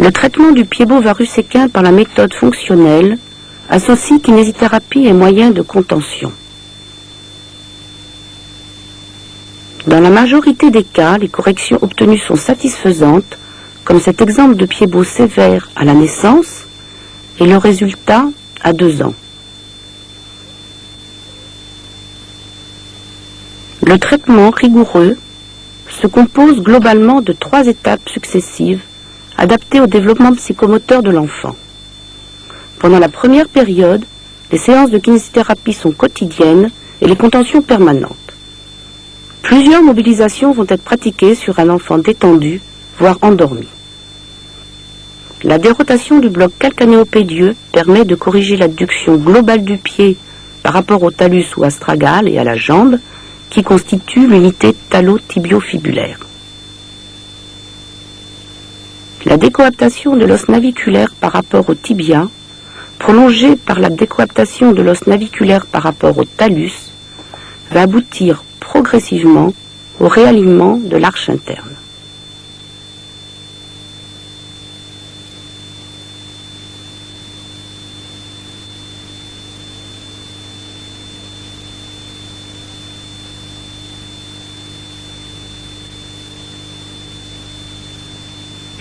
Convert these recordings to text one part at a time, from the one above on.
Le traitement du pied-bot varus-équin par la méthode fonctionnelle associe kinésithérapie et moyens de contention. Dans la majorité des cas, les corrections obtenues sont satisfaisantes, comme cet exemple de pied-bot sévère à la naissance et le résultat à 2 ans. Le traitement rigoureux se compose globalement de 3 étapes successives adaptées au développement psychomoteur de l'enfant. Pendant la première période, les séances de kinésithérapie sont quotidiennes et les contentions permanentes. Plusieurs mobilisations vont être pratiquées sur un enfant détendu, voire endormi. La dérotation du bloc calcanéo-pédieux permet de corriger l'adduction globale du pied par rapport au talus ou astragale et à la jambe, qui constitue l'unité talo-tibio-fibulaire. La décoaptation de l'os naviculaire par rapport au tibia, prolongée par la décoaptation de l'os naviculaire par rapport au talus, va aboutir progressivement au réalignement de l'arche interne.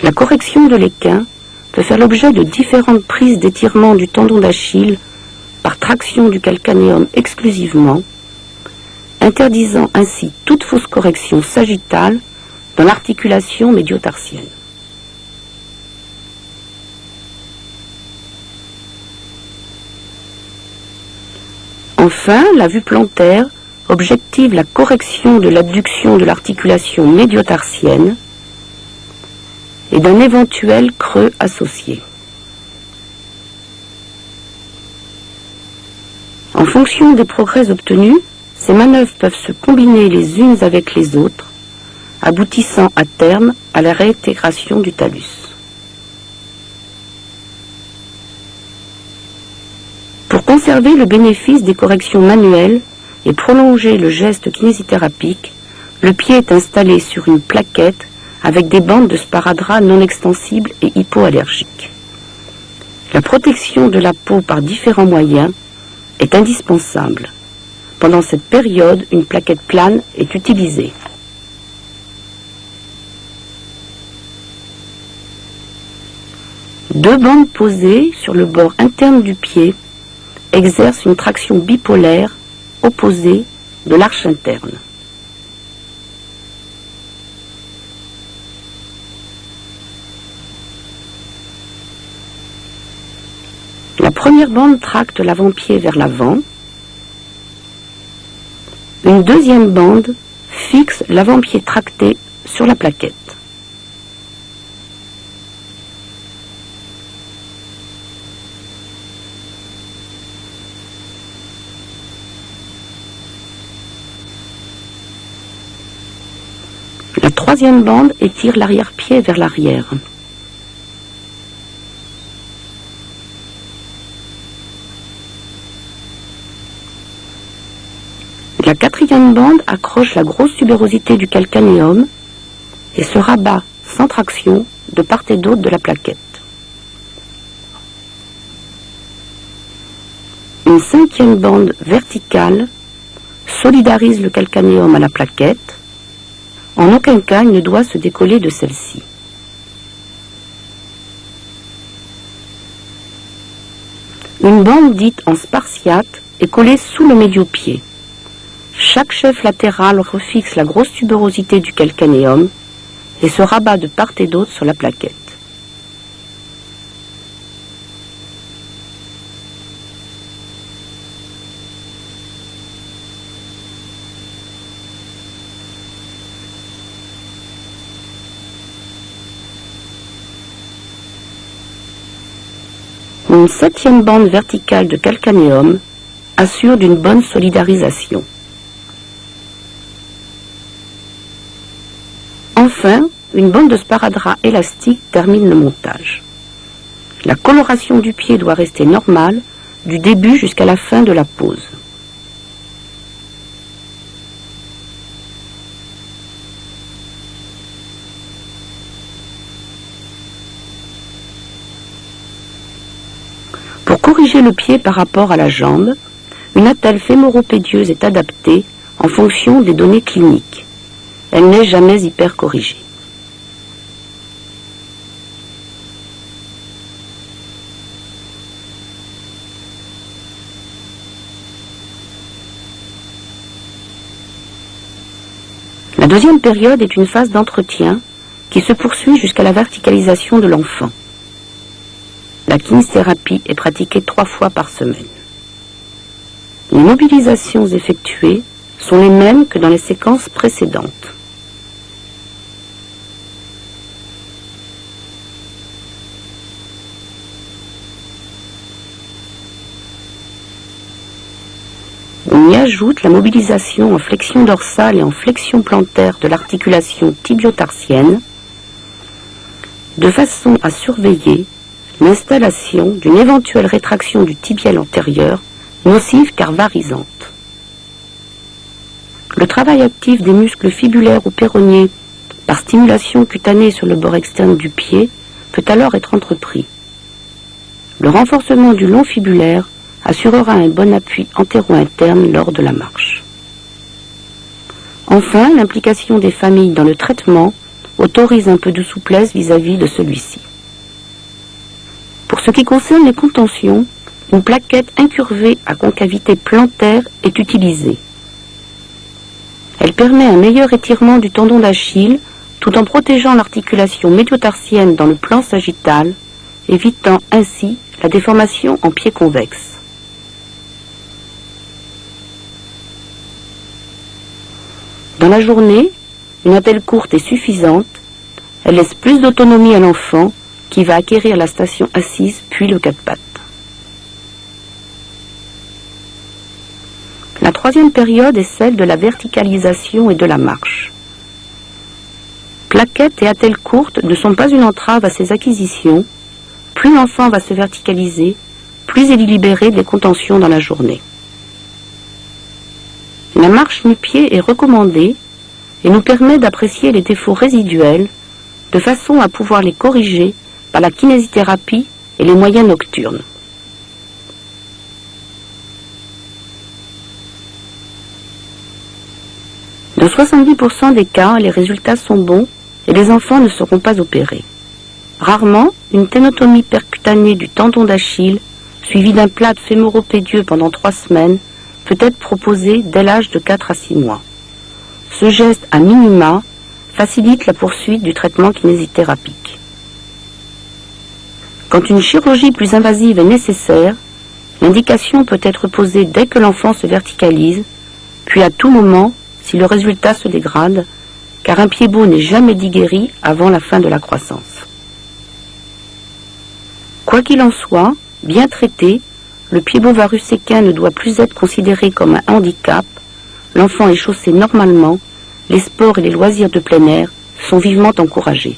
La correction de l'équin peut faire l'objet de différentes prises d'étirement du tendon d'Achille par traction du calcanéum exclusivement, interdisant ainsi toute fausse correction sagittale dans l'articulation médio-tarsienne. Enfin, la vue plantaire objective la correction de l'abduction de l'articulation médio-tarsienne et d'un éventuel creux associé. En fonction des progrès obtenus, ces manœuvres peuvent se combiner les unes avec les autres, aboutissant à terme à la réintégration du talus. Pour conserver le bénéfice des corrections manuelles et prolonger le geste kinésithérapique, le pied est installé sur une plaquette avec des bandes de sparadrap non extensibles et hypoallergiques. La protection de la peau par différents moyens est indispensable. Pendant cette période, une plaquette plane est utilisée. Deux bandes posées sur le bord interne du pied exercent une traction bipolaire opposée de l'arche interne. La première bande tracte l'avant-pied vers l'avant. Une deuxième bande fixe l'avant-pied tracté sur la plaquette. La troisième bande étire l'arrière-pied vers l'arrière. La quatrième bande accroche la grosse tubérosité du calcanéum et se rabat sans traction de part et d'autre de la plaquette. Une cinquième bande verticale solidarise le calcanéum à la plaquette. En aucun cas, il ne doit se décoller de celle-ci. Une bande dite en spartiate est collée sous le médio-pied. Chaque chef latéral refixe la grosse tubérosité du calcanéum et se rabat de part et d'autre sur la plaquette. Une septième bande verticale de calcanéum assure d'une bonne solidarisation. Enfin, une bande de sparadrap élastique termine le montage. La coloration du pied doit rester normale du début jusqu'à la fin de la pose. corriger le pied par rapport à la jambe, une attelle fémoro-pédieuse est adaptée en fonction des données cliniques. Elle n'est jamais hypercorrigée. La deuxième période est une phase d'entretien qui se poursuit jusqu'à la verticalisation de l'enfant. La kinésithérapie est pratiquée 3 fois par semaine. Les mobilisations effectuées sont les mêmes que dans les séquences précédentes. On y ajoute la mobilisation en flexion dorsale et en flexion plantaire de l'articulation tibio-tarsienne, de façon à surveiller l'installation d'une éventuelle rétraction du tibial antérieur, nocive car varisante. Le travail actif des muscles fibulaires ou péronéens par stimulation cutanée sur le bord externe du pied peut alors être entrepris. Le renforcement du long fibulaire assurera un bon appui antéro-interne lors de la marche. Enfin, l'implication des familles dans le traitement autorise un peu de souplesse vis-à-vis de celui-ci. Pour ce qui concerne les contentions, une plaquette incurvée à concavité plantaire est utilisée. Elle permet un meilleur étirement du tendon d'Achille tout en protégeant l'articulation médio-tarsienne dans le plan sagittal, évitant ainsi la déformation en pied convexe. Dans la journée, une attelle courte est suffisante. Elle laisse plus d'autonomie à l'enfant qui va acquérir la station assise puis le 4 pattes. La troisième période est celle de la verticalisation et de la marche. Plaquettes et attelles courtes ne sont pas une entrave à ces acquisitions. Plus l'enfant va se verticaliser, plus il est libéré des contentions dans la journée. La marche nu-pied est recommandée et nous permet d'apprécier les défauts résiduels de façon à pouvoir les corriger par la kinésithérapie et les moyens nocturnes. Dans 70% des cas, les résultats sont bons et les enfants ne seront pas opérés. Rarement, une ténotomie percutanée du tendon d'Achille, suivie d'un plâtre fémoro-pédieux pendant 3 semaines, peut être proposée dès l'âge de 4 à 6 mois. Ce geste, à minima, facilite la poursuite du traitement kinésithérapique. Quand une chirurgie plus invasive est nécessaire, l'indication peut être posée dès que l'enfant se verticalise, puis à tout moment si le résultat se dégrade, car un pied beau n'est jamais dit guéri avant la fin de la croissance. Quoi qu'il en soit, bien traité, le pied-beau varus-séquin ne doit plus être considéré comme un handicap. L'enfant est chaussé normalement, les sports et les loisirs de plein air sont vivement encouragés.